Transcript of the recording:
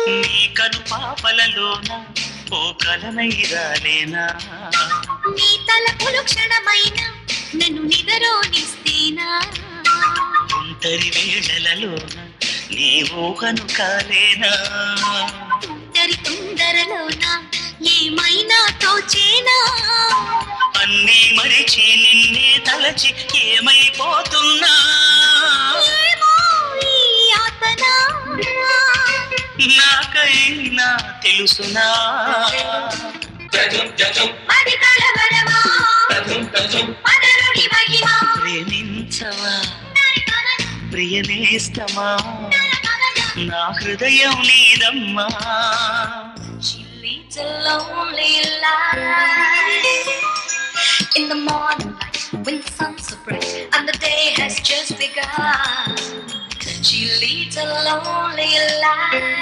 నీ కను పాపలలోన ఓ కలనై రాలేనా నీ తలపులు క్షణమైన నన్ను నిదరోనిస్తేనా ఒంటరి వేళలలోన నీ ఊహను కాలేనా ఒంటరి తొందరలోన ఏమైనా తోచేనా అన్నీ మరిచి నిన్నే తలచి ఏమైపోతున్నా ఏమో ఈ యాతన నాకైనా తెలుసునా అది కలవరమా పదరుడి మహిమా ప్రేమించవా ప్రియనేస్తమా నా హృదయం నీదమ్మా She leads a lonely life in the morning light when the sun's so bright and the day has just begun. She leads a lonely life.